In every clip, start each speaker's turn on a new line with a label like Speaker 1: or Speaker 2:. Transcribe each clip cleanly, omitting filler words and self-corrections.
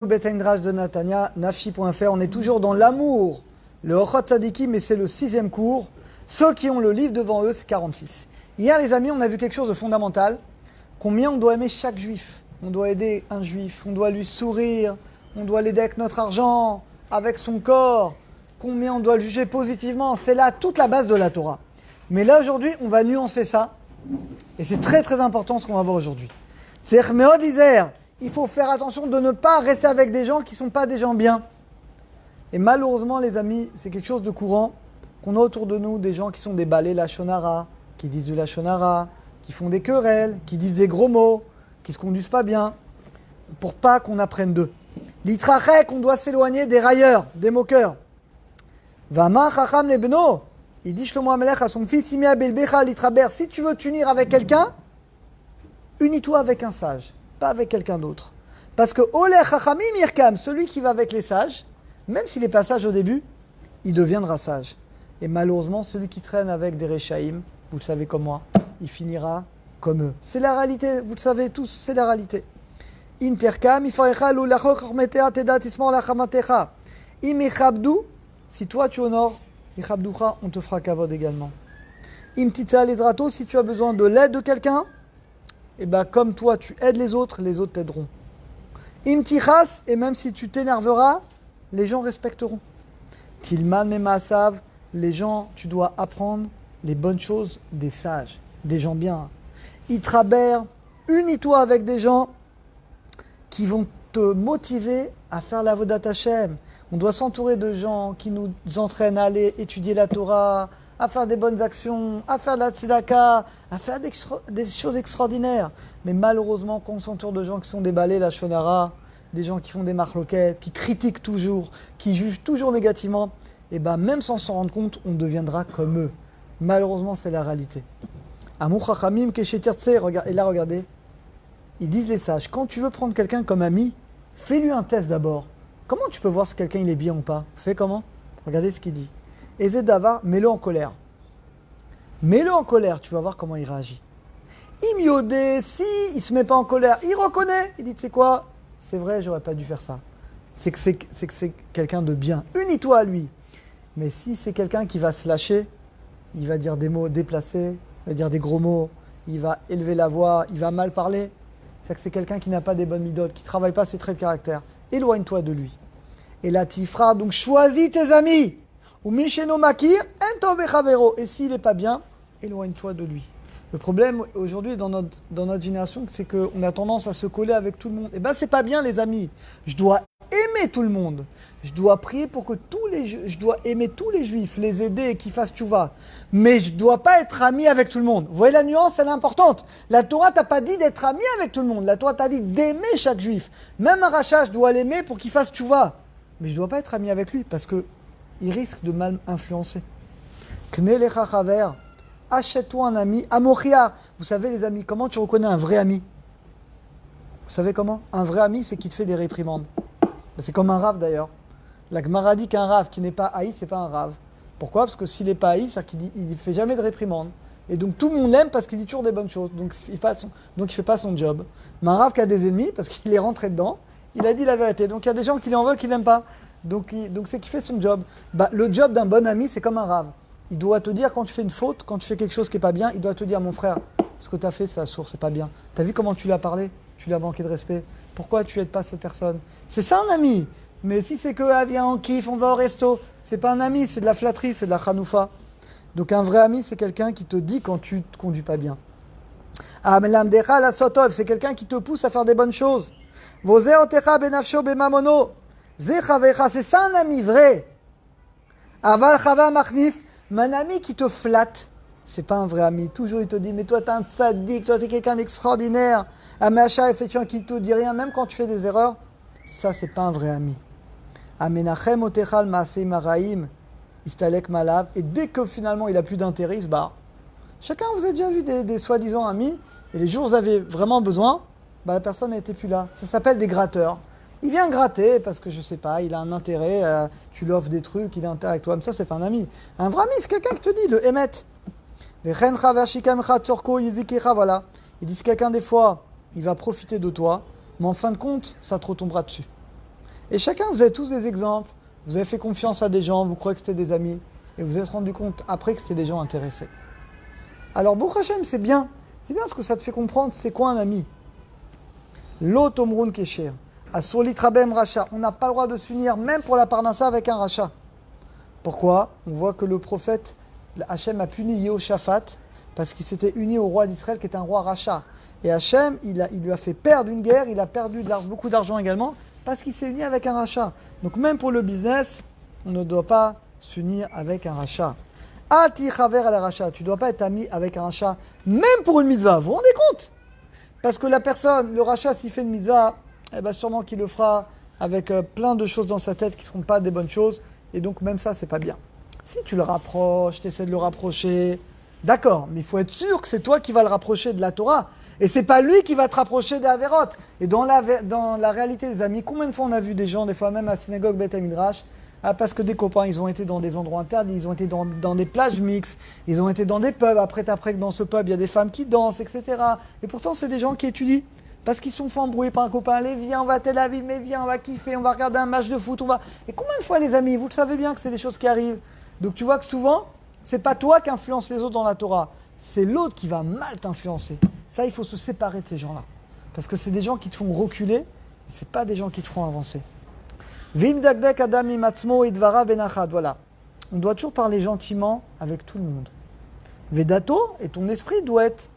Speaker 1: Beth Midrash de Natania, nafi.fr, on est toujours dans l'amour, le Ochot Tzadiki, mais c'est le 6e cours. Ceux qui ont le livre devant eux, c'est 46. Hier, les amis, on a vu quelque chose de fondamental. Combien on doit aimer chaque juif. On doit aider un juif, on doit lui sourire, on doit l'aider avec notre argent, avec son corps. Combien on doit le juger positivement. C'est là toute la base de la Torah. Mais là, aujourd'hui, on va nuancer ça. Et c'est très très important ce qu'on va voir aujourd'hui. C'est Meod Izer. Il faut faire attention de ne pas rester avec des gens qui ne sont pas des gens bien. Et malheureusement, les amis, c'est quelque chose de courant qu'on a autour de nous des gens qui sont des balais lachonara, qui disent du lachonara, qui font des querelles, qui disent des gros mots, qui ne se conduisent pas bien, pour pas qu'on apprenne d'eux. L'itrachek, on doit s'éloigner des railleurs, des moqueurs. Vama chacham lebno, il dit Shlomo HaMelech à son fils, Imia belbecha litraber, si tu veux t'unir avec quelqu'un, unis-toi avec un sage. Pas avec quelqu'un d'autre. Parce que Oleh Chachamim Yirkam, celui qui va avec les sages, même s'il n'est pas sage au début, il deviendra sage. Et malheureusement, celui qui traîne avec des Rechaïm, vous le savez comme moi, il finira comme eux. C'est la réalité, vous le savez tous, c'est la réalité. Imterkam, Ifarecha, Lulachok, Hormetea, Tedat, Ismor, Lachamatecha. Im Ichabdou, si toi tu honores, Ichabdoucha, on te fera kavod également. Im Titsa, Lezrato, si tu as besoin de l'aide de quelqu'un, et bien comme toi tu aides les autres t'aideront. Imtichas, et même si tu t'énerveras, les gens respecteront. Tilman memasav, les gens, tu dois apprendre les bonnes choses des sages, des gens bien. Itraber, unis-toi avec des gens qui vont te motiver à faire la Vodat Hashem. On doit s'entourer de gens qui nous entraînent à aller étudier la Torah, à faire des bonnes actions, à faire de la tzedaka, à faire des choses extraordinaires. Mais malheureusement, quand on s'entoure de gens qui sont des balais, la shonara, des gens qui font des marloquettes, qui critiquent toujours, qui jugent toujours négativement, et bien même sans s'en rendre compte, on deviendra comme eux. Malheureusement, c'est la réalité. Amou chachamim keshetirtse, et là regardez, ils disent les sages, quand tu veux prendre quelqu'un comme ami, fais-lui un test d'abord. Comment tu peux voir si quelqu'un il est bien ou pas? Vous savez comment? Regardez ce qu'il dit. Ezé Davar, mets-le en colère. Mets-le en colère, tu vas voir comment il réagit. Imiodé, si il ne se met pas en colère, il reconnaît. Il dit, tu sais quoi? C'est vrai, j'aurais pas dû faire ça. C'est que c'est quelqu'un de bien. Unis-toi à lui. Mais si c'est quelqu'un qui va se lâcher, il va dire des mots déplacés, il va dire des gros mots, il va élever la voix, il va mal parler. C'est que c'est quelqu'un qui n'a pas des bonnes midotes, qui ne travaille pas ses traits de caractère. Éloigne-toi de lui. Et là, Tifra, donc choisis tes amis. Ou Misheno Makir, et s'il n'est pas bien, éloigne-toi de lui. Le problème aujourd'hui dans notre génération, c'est qu'on a tendance à se coller avec tout le monde. Et bien, c'est pas bien, les amis. Je dois aimer tout le monde. Je dois prier pour que je dois aimer tous les juifs, les aider et qu'ils fassent tchouva. Mais je ne dois pas être ami avec tout le monde. Vous voyez la nuance, elle est importante. La Torah t'a pas dit d'être ami avec tout le monde. La Torah t'a dit d'aimer chaque juif. Même un rachat, je dois l'aimer pour qu'il fasse tchouva. Mais je ne dois pas être ami avec lui parce que il risque de mal influencer. Knelecha chaver, achète-toi un ami. Amochia, vous savez les amis, comment tu reconnais un vrai ami? Vous savez comment? Un vrai ami, c'est qui te fait des réprimandes. C'est comme un rave d'ailleurs. La Gemara dit qu'un rave qui n'est pas haï, c'est pas un rave. Pourquoi? Parce que s'il n'est pas haï, c'est qu'il ne fait jamais de réprimande. Et donc tout le monde l'aime parce qu'il dit toujours des bonnes choses. Donc il ne fait pas son job. Mais un rave qui a des ennemis, parce qu'il est rentré dedans, il a dit la vérité. Donc il y a des gens qui lui en veulent, qui ne l'aiment pas. Donc c'est qu'il fait son job. Le job d'un bon ami, c'est comme un rave. Il doit te dire quand tu fais une faute, quand tu fais quelque chose qui n'est pas bien, il doit te dire, mon frère, ce que tu as fait, c'est sourd, c'est pas bien. Tu as vu comment tu lui as parlé? Tu lui as manqué de respect. Pourquoi tu n'aides pas cette personne? C'est ça un ami. Mais si c'est que, viens, on kiffe, on va au resto, c'est pas un ami, c'est de la flatterie, c'est de la chanoufa. Donc un vrai ami, c'est quelqu'un qui te dit quand tu ne te conduis pas bien. Amlamdecha la sotov, c'est quelqu'un qui te pousse à faire des bonnes choses. Vozeotecha benafsho bemamono. C'est ça un ami vrai. Aval chava machnif, un ami qui te flatte, c'est pas un vrai ami. Toujours il te dit, mais toi t'es un tzaddik, toi t'es quelqu'un d'extraordinaire. Amacha, effectivement, qui te dit rien, même quand tu fais des erreurs, ça c'est pas un vrai ami. Amenachem otechal maasei maraim, istalek malav, et dès que finalement il a plus d'intérêt, il se barre. Chacun, vous avez déjà vu des soi-disant amis, et les jours où vous avez vraiment besoin, la personne n'était plus là. Ça s'appelle des gratteurs. Il vient gratter parce que je sais pas, il a un intérêt, tu lui offres des trucs, il a intérêt avec toi, mais ça c'est pas un ami. Un vrai ami, c'est quelqu'un qui te dit, le émet. Voilà. Il dit quelqu'un des fois, il va profiter de toi, mais en fin de compte, ça te retombera dessus. Et chacun, vous avez tous des exemples. Vous avez fait confiance à des gens, vous croyez que c'était des amis, et vous vous êtes rendu compte après que c'était des gens intéressés. Alors, Baruch Hashem, c'est bien. C'est bien ce que ça te fait comprendre. C'est quoi un ami? L'otomrun kesher. Asur litrabem racha. On n'a pas le droit de s'unir, même pour la parnassa, avec un racha. Pourquoi? On voit que le prophète, Hachem a puni Yehoshaphat parce qu'il s'était uni au roi d'Israël qui est un roi racha. Et Hachem, il lui a fait perdre une guerre, il a perdu beaucoup d'argent également parce qu'il s'est uni avec un rachat. Donc même pour le business, on ne doit pas s'unir avec un rachat. Ati chaver al rachat. Tu ne dois pas être ami avec un rachat, même pour une mitzvah. Vous vous rendez compte? Parce que la personne, le rachat, s'il fait une mitzvah, eh ben sûrement qu'il le fera avec plein de choses dans sa tête qui ne seront pas des bonnes choses. Et donc même ça, c'est pas bien. Si tu le rapproches, tu essaies de le rapprocher, d'accord, mais il faut être sûr que c'est toi qui vas le rapprocher de la Torah. Et c'est pas lui qui va te rapprocher des Averot. Et dans la réalité, les amis, combien de fois on a vu des gens, des fois même à la synagogue Beth Midrash, parce que des copains, ils ont été dans des endroits interdits, ils ont été dans des plages mixtes, ils ont été dans des pubs, après que dans ce pub, il y a des femmes qui dansent, etc. Et pourtant, c'est des gens qui étudient. Parce qu'ils sont fait embrouiller par un copain. Allez, viens, on va à Tel Aviv, mais viens, on va kiffer, on va regarder un match de foot, on va... Et combien de fois, les amis, vous le savez bien que c'est des choses qui arrivent. Donc tu vois que souvent, c'est pas toi qui influence les autres dans la Torah. C'est l'autre qui va mal t'influencer. Ça, il faut se séparer de ces gens-là. Parce que c'est des gens qui te font reculer, et c'est pas des gens qui te feront avancer. Vim dagdek adam imatzmo idvara benachad. Voilà. On doit toujours parler gentiment avec tout le monde. Vedato, et ton esprit doit être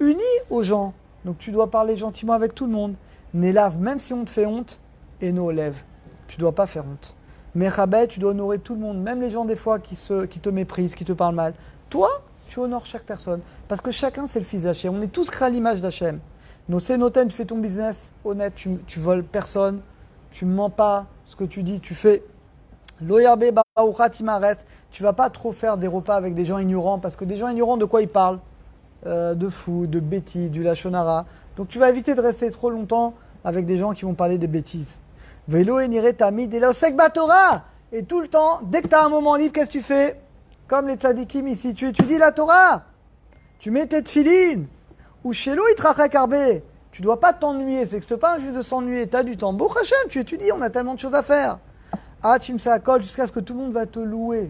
Speaker 1: uni aux gens. Donc tu dois parler gentiment avec tout le monde. N'élave, même si on te fait honte, et no lève. Tu ne dois pas faire honte. Mechabet, tu dois honorer tout le monde, même les gens des fois qui te méprisent, qui te parlent mal. Toi, tu honores chaque personne. Parce que chacun, c'est le fils d'Hachem. On est tous créés à l'image d'Hachem. Nos sénoten, tu fais ton business honnête, tu voles personne, tu ne mens pas, ce que tu dis, tu fais. Loyarbe baoucha timares, tu ne vas pas trop faire des repas avec des gens ignorants, parce que des gens ignorants, de quoi ils parlent? De foot, de bêtises, du lachonara. Donc tu vas éviter de rester trop longtemps avec des gens qui vont parler des bêtises. Vélo et nire tamid et l'osek batora. Et tout le temps, dès que tu as un moment libre, qu'est-ce que tu fais? Comme les tzadikim ici, tu étudies la Torah. Tu mets tes tfilines. Ou chez lui, trachak arbe. Tu ne dois pas t'ennuyer. C'est que ce n'est pas juste de s'ennuyer. Tu as du temps. Baruch Hashem, tu étudies, on a tellement de choses à faire. Ah, tu me sais à colle jusqu'à ce que tout le monde va te louer.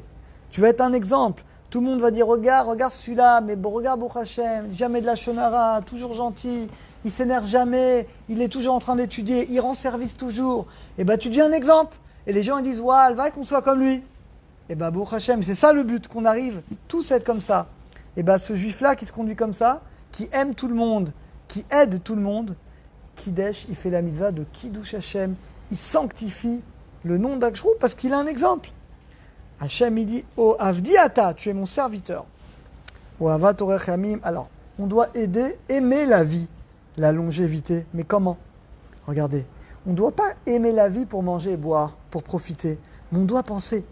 Speaker 1: Tu vas être un exemple. Tout le monde va dire, regarde celui-là, mais bon, regarde Baruch Hashem, jamais de la shonara, toujours gentil, il s'énerve jamais, il est toujours en train d'étudier, il rend service toujours. Et bien tu deviens un exemple. Et les gens ils disent, ouais, va qu'on soit comme lui. Et bien Baruch Hashem, c'est ça le but, qu'on arrive tous à être comme ça. Et bien ce juif-là qui se conduit comme ça, qui aime tout le monde, qui aide tout le monde, Kidesh, il fait la mitzvah de Kiddush Hashem, il sanctifie le nom d'Akshru parce qu'il a un exemple. Hachem, il dit, oh Avdiata, tu es mon serviteur. Oh Avat Orech Yamim. Alors, on doit aimer la vie, la longévité. Mais comment? Regardez, on ne doit pas aimer la vie pour manger et boire, pour profiter. Mais on doit penser.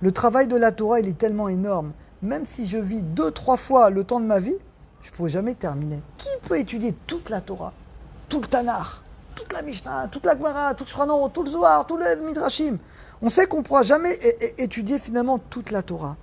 Speaker 1: Le travail de la Torah, il est tellement énorme. Même si je vis 2-3 fois le temps de ma vie, je ne pourrai jamais terminer. Qui peut étudier toute la Torah, tout le Tanakh, toute la Mishnah, toute la Gemara, tout le Shranon, tout le Zohar, tout le Midrashim? On sait qu'on ne pourra jamais étudier finalement toute la Torah.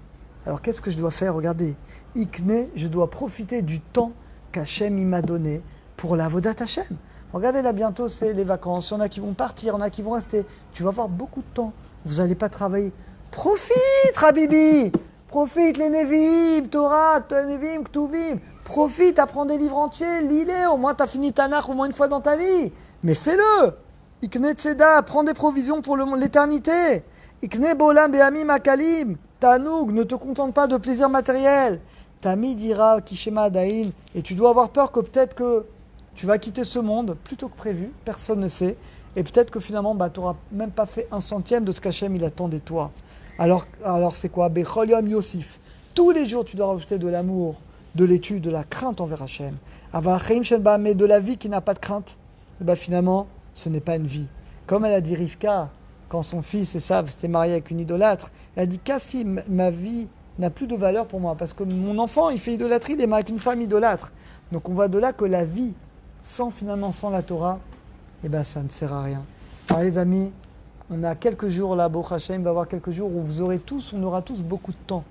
Speaker 1: Alors qu'est-ce que je dois faire? Regardez, Ikne, je dois profiter du temps qu'Hachem m'a donné pour la Vodat Hachem. Regardez là, bientôt c'est les vacances, il y en a qui vont partir, il y en a qui vont rester. Tu vas avoir beaucoup de temps, vous n'allez pas travailler. Profite, Habibi! Profite les Nevi'im, Torah, Nevi'im, Ktuvim. Profite, apprends des livres entiers, lis-les. Au moins tu as fini Tanakh au moins une fois dans ta vie. Mais fais-le! Ikne Tzeda, prends des provisions pour l'éternité. Ikne Bolam Be'amim Akalim. Tanoug, ne te contente pas de plaisir matériel. Tami dira Kishema Daïn. Et tu dois avoir peur que peut-être que tu vas quitter ce monde plus tôt que prévu. Personne ne sait. Et peut-être que finalement, tu n'auras même pas fait 1/100 de ce qu'Hachem il attend de toi. Alors c'est quoi? Bechol Yom Yosif. Tous les jours, tu dois rajouter de l'amour, de l'étude, de la crainte envers Hachem. Mais de la vie qui n'a pas de crainte. Et ben finalement, ce n'est pas une vie. Comme elle a dit Rivka, quand son fils Esav s'était marié avec une idolâtre, elle a dit, Kassi, ma vie n'a plus de valeur pour moi, parce que mon enfant, il fait idolâtrie, il est marié avec une femme idolâtre. Donc on voit de là que la vie, sans la Torah, eh ben ça ne sert à rien. Alors les amis, on a quelques jours là, Baruch Hashem va y avoir quelques jours où on aura tous beaucoup de temps.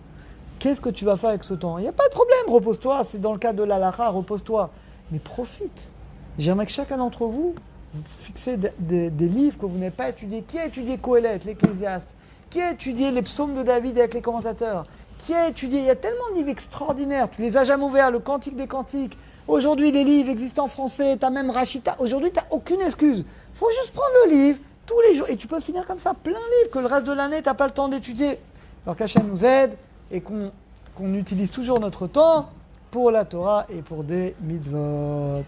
Speaker 1: Qu'est-ce que tu vas faire avec ce temps? Il n'y a pas de problème, repose-toi, c'est dans le cas de l'halakha, repose-toi. Mais profite. J'aimerais que chacun d'entre vous vous fixez des livres que vous n'avez pas étudiés. Qui a étudié Qohélet, l'Ecclésiaste? Qui a étudié les psaumes de David avec les commentateurs? Qui a étudié? Il y a tellement de livres extraordinaires. Tu les as jamais ouverts, le Cantique des Cantiques. Aujourd'hui, les livres existent en français. Tu as même Rachita. Aujourd'hui, tu n'as aucune excuse. Il faut juste prendre le livre tous les jours. Et tu peux finir comme ça, plein de livres que le reste de l'année, tu n'as pas le temps d'étudier. Alors qu'Hachem nous aide et qu'on utilise toujours notre temps pour la Torah et pour des mitzvot.